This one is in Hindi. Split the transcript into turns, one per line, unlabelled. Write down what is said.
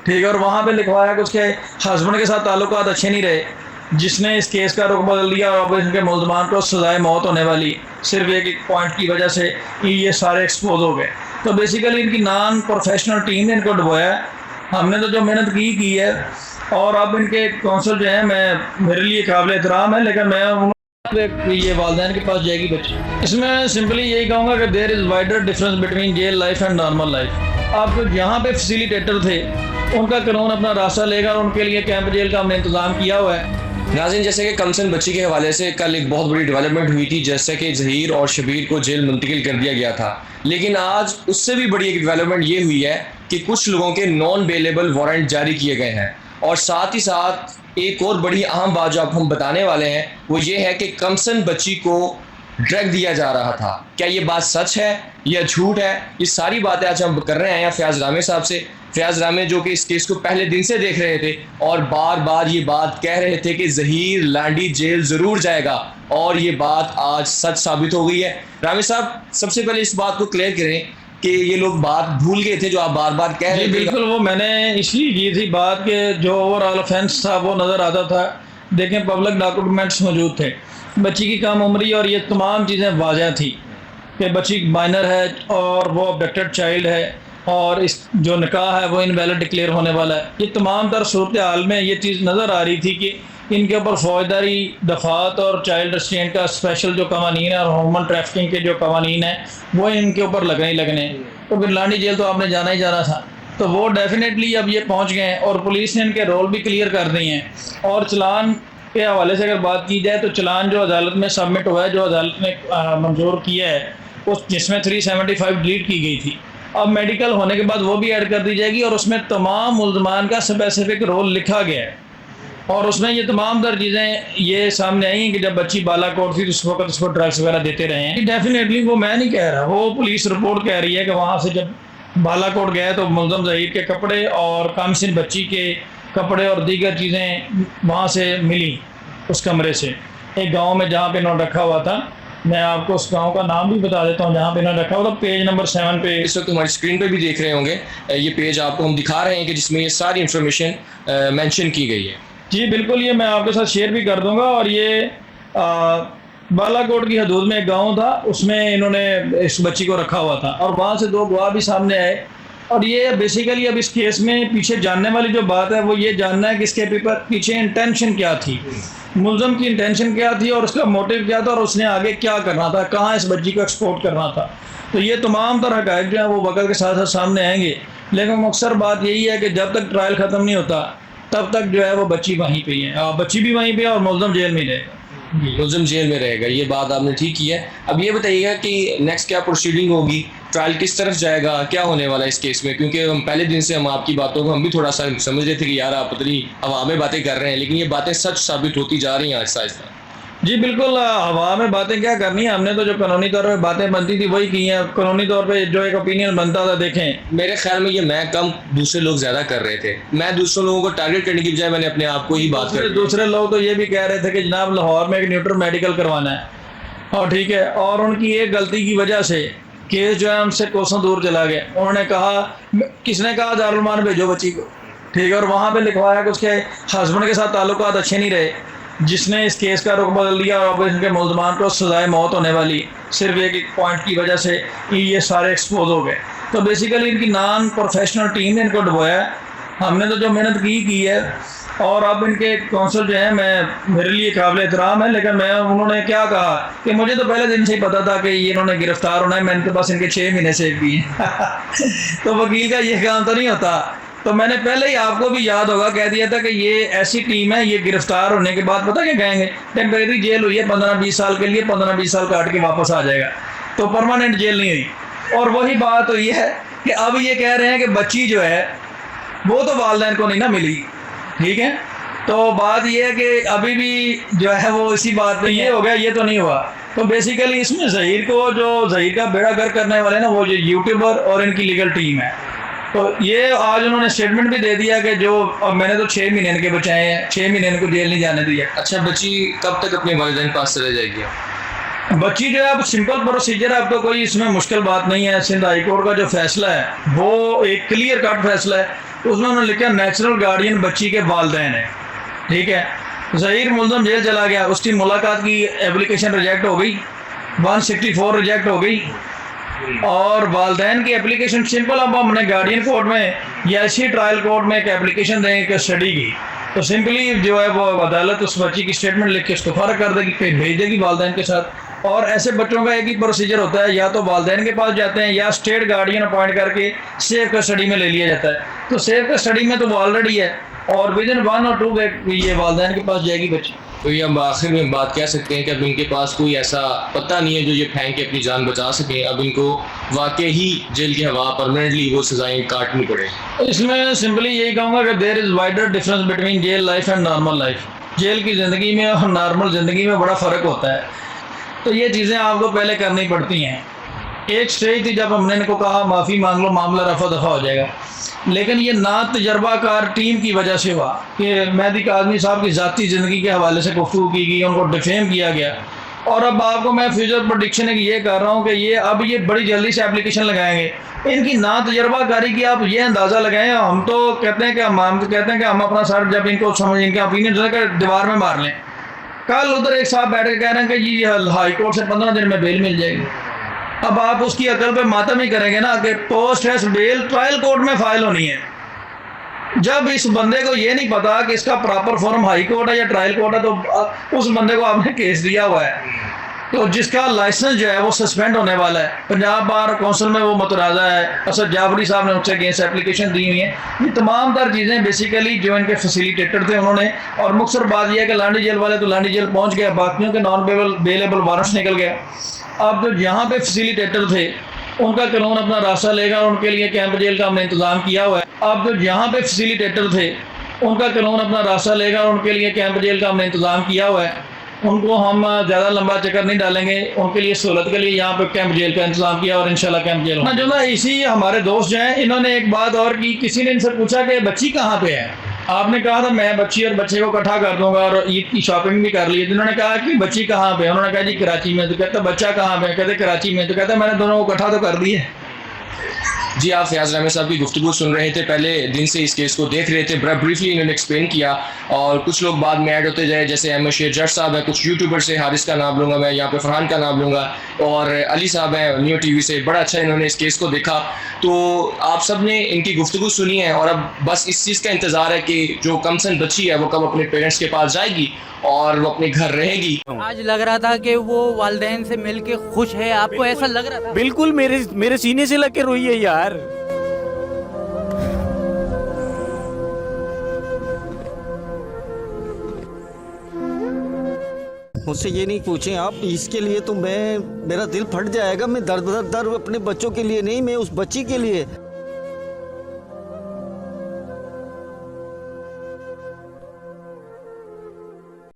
ठीक है, और वहाँ पे लिखवाया कि उसके हस्बैंड के साथ ताल्लुकात अच्छे नहीं रहे, जिसने इस केस का रुख बदल दिया और अब इनके मुल्ज़मान को सज़ाए मौत होने वाली सिर्फ एक पॉइंट की वजह से ये सारे एक्सपोज हो गए। तो बेसिकली इनकी नॉन प्रोफेशनल टीम ने इनको डुबोया है। हमने तो जो मेहनत की है, और अब इनके कौंसल जो है मैं मेरे लिए काबिल एहतराम है, लेकिन मैं ये वालदैन के पास जाएगी बच्ची। इसमें सिंपली यही कहूँगा कि there is wider difference between jail life and normal life. आप जो यहाँ पे फैसिलिटेटर थे उनका कानून अपना रास्ता लेगा और उनके लिए कैंप जेल का हमने इंतज़ाम किया हुआ है।
नाज़रीन, जैसे कि कमसन बच्ची के हवाले से कल एक बहुत बड़ी डेवलपमेंट हुई थी, जैसे कि ज़हीर और शबीर को जेल मुंतकिल कर दिया गया था, लेकिन आज उससे भी बड़ी एक डेवलपमेंट ये हुई है कि कुछ लोगों के नॉन बेलेबल वारंट जारी किए गए हैं। और साथ ही साथ एक और बड़ी अहम बात जो आप हम बताने वाले हैं वो ये है कि कमसन बच्ची को ड्रग दिया जा रहा था। क्या ये बात सच है या झूठ है? ये सारी बातें आज हम कर रहे हैं फयाज रामे साहब से। फयाज रामे जो कि इस केस को पहले दिन से देख रहे थे और बार बार ये बात कह रहे थे कि ज़हीर लांडी जेल ज़रूर जाएगा, और ये बात आज सच साबित हो गई है। रामे साहब, सबसे पहले इस बात को क्लियर करें कि ये लोग बात भूल गए थे जो आप बार बार कह रहे थे।
बिल्कुल, वो मैंने इसलिए की थी बात के जो ओवरऑल ऑफेंस था वो नज़र आता था। देखें, पब्लिक डॉक्यूमेंट्स मौजूद थे, बच्ची की कम उम्री और ये तमाम चीज़ें वाज़ह थी कि बच्ची माइनर है और वो अबडक्टेड चाइल्ड है, और इस जो निकाह है वो इनवैलिड डिक्लेयर होने वाला है। ये तमाम तर सूरत हाल में ये चीज़ नज़र आ रही थी कि इनके ऊपर फौजदारी दफात और चाइल्ड रेस्ट्रेंट का स्पेशल जो कवानीन है और ह्यूमन ट्रैफिकिंग के जो कवानीन है वो इनके ऊपर लगने ही लगने। तो फिर लांडी जेल तो आपने जाना ही जाना था, तो वो डेफिनेटली अब ये पहुंच गए हैं और पुलिस ने इनके रोल भी क्लियर कर दिए हैं। और चलान के हवाले से अगर बात की जाए तो चलान जो अदालत में सबमिट हुआ है, जो अदालत ने मंजूर किया है, उस जिसमें 375 डिलीट की गई थी, अब मेडिकल होने के बाद वो भी ऐड कर दी जाएगी और उसमें तमाम मुल्ज़मान का स्पेसिफिक रोल लिखा गया है। और उसमें ये तमाम दर चीज़ें ये सामने आई हैं कि जब बच्ची बालाकोट थी तो उस वक्त उसको ड्रग्स वगैरह देते रहे हैं। डेफिनेटली वो मैं नहीं कह रहा, वो पुलिस रिपोर्ट कह रही है कि वहाँ से जब बालाकोट गए तो मुल्ज़म ज़हीर के कपड़े और कामसिन बच्ची के कपड़े और दीगर चीज़ें वहाँ से मिली उस कमरे से, एक गाँव में जहाँ पे इन्होंने रखा हुआ था। मैं आपको उस गांव का नाम भी बता देता हूँ जहाँ पे इन्होंने रखा हुआ था। पेज नंबर 7 पे
इस वक्त हमारी स्क्रीन पे भी देख रहे होंगे, ये पेज आपको हम दिखा रहे हैं कि जिसमें ये सारी इंफॉर्मेशन मेंशन की गई है।
जी बिल्कुल, ये मैं आपके साथ शेयर भी कर दूंगा। और ये बालाकोट की हदूद में एक गांव था, उसमें इन्होंने इस बच्ची को रखा हुआ था और वहाँ से 2 गवाह भी सामने आए। और ये बेसिकली अब इस केस में पीछे जानने वाली जो बात है वो ये जानना है कि इसके पीछे इंटेंशन क्या थी, मुल्ज़म की इंटेंशन क्या थी और उसका मोटिव क्या था और उसने आगे क्या करना था, कहाँ इस बच्ची को एक्सपोर्ट करना था। तो ये तमाम तरह हक़ाइक़ जो है वो वक़्त के साथ साथ सामने आएंगे, लेकिन अक्सर बात यही है कि जब तक ट्रायल ख़त्म नहीं होता तब तक जो है वो बच्ची वहीं पे ही है, बच्ची भी वहीं पे है और मुल्ज़म जेल में रहेगा।
मुल्ज़म जेल में रहेगा, ये बात आपने ठीक की है। अब ये बताइएगा कि नेक्स्ट क्या प्रोसीडिंग होगी, ट्रायल किस तरफ जाएगा, क्या होने वाला है इस केस में? क्योंकि हम पहले दिन से हम आपकी बातों को हम भी थोड़ा सा समझ रहे थे कि यार आप पतली हवा में बातें कर रहे हैं, लेकिन ये बातें सच साबित होती जा रही हैं आहिस्ता आहिस्ता।
जी बिल्कुल, हवा में बातें क्या करनी है, हमने तो जो कानूनी तौर पे बातें बनती थी वही की हैं। कानूनी तौर पे जो एक ओपिनियन बनता था, देखें
मेरे ख्याल में ये मैं कम दूसरे लोग ज़्यादा कर रहे थे, मैं दूसरे लोगों को टारगेट करने की बजाय मैंने अपने आप को ही बात कर।
दूसरे लोग तो ये भी कह रहे थे कि जनाब लाहौर में एक न्यूट्रल मेडिकल करवाना है, और ठीक है, और उनकी एक गलती की वजह से केस जो है उनसे कोसों दूर चला गया। उन्होंने कहा, किसने कहा दारुल मान भेजो बच्ची को, ठीक है, और वहाँ पे लिखवाया कि उसके हस्बैंड के साथ ताल्लुकात अच्छे नहीं रहे, जिसने इस केस का रुख बदल दिया और अब इनके मुल्ज़मान को सज़ाए मौत होने वाली सिर्फ एक पॉइंट की वजह से ये सारे एक्सपोज हो गए। तो बेसिकली इनकी नॉन प्रोफेशनल टीम ने इनको डुबोया है। हमने तो जो मेहनत की है, और अब इनके कौंसल जो है मैं मेरे लिए काबिल एहतराम है, लेकिन मैं उन्होंने क्या कहा कि मुझे तो पहले दिन से ही पता था कि ये इन्होंने गिरफ्तार होना है, मैंने तो बस इनके 6 महीने से भी तो वकील का ये काम तो नहीं होता। तो मैंने पहले ही आपको भी याद होगा कह दिया था कि ये ऐसी टीम है, ये गिरफ्तार होने के बाद पता क्या कहेंगे, टेम्परेरी जेल हुई है 15-20 साल के लिए, 15-20 साल काट के वापस आ जाएगा, तो परमानेंट जेल नहीं हुई। और वही बात हुई है कि अब ये कह रहे हैं कि बच्ची जो है वो तो वालिदैन को नहीं ना मिली, ठीक है। तो बात ये है कि अभी भी जो है वो इसी बात पे ये हो गया, ये तो नहीं हुआ। तो बेसिकली इसमें ज़हीर को, जो ज़हीर का बेड़ा गर्क करने वाले ना, वो जो यूट्यूबर और इनकी लीगल टीम है। तो ये आज उन्होंने स्टेटमेंट भी दे दिया कि जो अब मैंने तो 6 महीने के बचाए हैं, 6 महीने इनको जेल नहीं जाने दिया।
अच्छा, बच्ची कब तक अपने वालिदैन के पास चले जाएगी?
बच्ची जो है अब सिंपल प्रोसीजर है, अब तो कोई इसमें मुश्किल बात नहीं है। सिंध हाई कोर्ट का जो फैसला है वो एक क्लियर कट फैसला है उसमें उन्होंने लिखा नेचुरल गार्डियन बच्ची के वालिदैन है, ठीक है। ज़हीर मुल्ज़म जेल चला गया, उसकी मुलाकात की एप्लीकेशन रिजेक्ट हो गई, 164 रिजेक्ट हो गई, और वालिदैन की एप्लीकेशन सिंपल। अब हमने गार्डियन कोर्ट में या इसी ट्रायल कोर्ट में एक एप्लीकेशन देंगे कि स्टडी की, तो सिंपली जो है वो अदालत उस बच्ची की स्टेटमेंट लिख के उसको फ़र्क कर देगी, फिर भेज देगी वालिदैन के साथ। और ऐसे बच्चों का एक ही प्रोसीजर होता है, या तो वालिदैन के पास जाते हैं या स्टेट गार्डियन अपॉइंट करके सेफ कस्टडी में ले लिया जाता है। तो सेफ कस्टडी में तो वो ऑलरेडी है, और विद इन 1 और 2 वीक ये वालिदैन के पास जाएगी बच्ची।
तो ये हम आखिर में बात कह सकते हैं कि अब इनके पास कोई ऐसा पता नहीं है जो ये फेंक के अपनी जान बचा सके। अब इनको वाकई ही जेल की हवा परमानेंटली वो सजाएं काटनी पड़े।
इसमें सिंपली यही कहूँगा कि there is wider difference between jail life and normal life. Jail की ज़िंदगी में और नॉर्मल ज़िंदगी में बड़ा फ़र्क होता है, तो ये चीज़ें आपको पहले करनी पड़ती हैं। एक स्टेज थी जब हमने इनको कहा माफ़ी मांग लो, मामला रफा दफा हो जाएगा, लेकिन ये ना तजर्बाकार टीम की वजह से हुआ कि मेहदी काज़मी साहब की ज़ाती ज़िंदगी के हवाले से गुफ्तगू की गई, उनको डिफेम किया गया। और अब आपको मैं फ्यूचर प्रेडिक्शन है कि ये कर रहा हूँ कि ये बड़ी जल्दी से एप्लीकेशन लगाएंगे। इनकी ना तजर्बाकारी की आप ये अंदाज़ा लगाएं। हम तो कहते हैं कि हम अपना सर जब इनको समझ इनके ओपिनियन दीवार में मार लें। कल उधर एक साहब बैठ के कह रहे हैं कि जी हाई कोर्ट से 15 दिन में बेल मिल जाएगी। अब आप उसकी अकल पे मातम ही करेंगे ना कि post arrest bail trial court में फाइल होनी है। जब इस बंदे को ये नहीं पता कि इसका प्रॉपर फॉर्म हाई कोर्ट है या ट्रायल कोर्ट है, तो उस बंदे को आपने केस दिया हुआ है, तो जिसका लाइसेंस जो है वो सस्पेंड होने वाला है। पंजाब बार कौंसिल में वो मुतराज़ा है, असद जाफरी साहब ने उससे अगेंस्ट एप्लीकेशन दी हुई है। ये तमाम तर चीज़ें बेसिकली जो इनके फैसिलिटेटर थे उन्होंने, और मुख्तसर बात यह है कि लांडी जेल वाले तो लांडी जेल पहुँच गए, बाकियों के नॉन बेलेबल वारंट्स निकल गए। अब जो यहाँ पे फैसिलिटेटर थे उनका कानून अपना रास्ता लेगा, और उनके लिए कैंप जेल का हमने इंतज़ाम किया हुआ है। अब जो यहाँ पे फैसिलिटेटर थे उनका कानून अपना रास्ता लेगा, और उनके लिए कैंप जेल का हमने इंतज़ाम किया हुआ है। उनको हम ज़्यादा लंबा चक्कर नहीं डालेंगे, उनके लिए सहूलत के लिए यहाँ पे कैंप जेल का इंतज़ाम किया, और इंशाल्लाह कैंप जेल जो ना इसी हमारे दोस्त जो हैं इन्होंने एक बात और की। किसी ने इनसे पूछा कि बच्ची कहाँ पे है। आपने कहा था मैं बच्ची और बच्चे को इकट्ठा कर दूंगा, और ईद की शॉपिंग भी कर ली। इन्होंने कहा कि बच्ची कहाँ पे है, उन्होंने कहा जी कराची में। तो कहता बच्चा कहाँ पे है, कहते कराची में। तो कहता मैंने दोनों को इकट्ठा तो कर दिए।
जी, आप फयाज़ रहमान साहब की गुफ्तगू सुन रहे थे, पहले दिन से इस केस को देख रहे थे, बड़ा ब्रीफली इन्होंने एक्सप्लेन किया, और कुछ लोग बाद में ऐड होते जाए, जैसे अहमद शेर जट साहब है, कुछ यूट्यूबर से हारिस का नाम लूँगा मैं, यहाँ पे फरहान का नाम लूँगा, और अली साहब हैं न्यू टीवी से। बड़ा अच्छा इन्होंने इस केस को देखा। तो आप सब ने इनकी गुफ्तगू सुनी है, और अब बस इस चीज़ का इंतज़ार है कि जो कमसन बच्ची है वो कब अपने पेरेंट्स के पास जाएगी और वो अपने घर रहेगी।
आज लग रहा था कि वो वालिदैन से मिलके खुश है, आपको ऐसा लग रहा था?
बिल्कुल मेरे सीने से लग के रोई है यार। मुझसे ये नहीं पूछें आप, इसके लिए तो मेरा दिल फट जाएगा। मैं दर अपने बच्चों के लिए नहीं, मैं उस बच्ची के लिए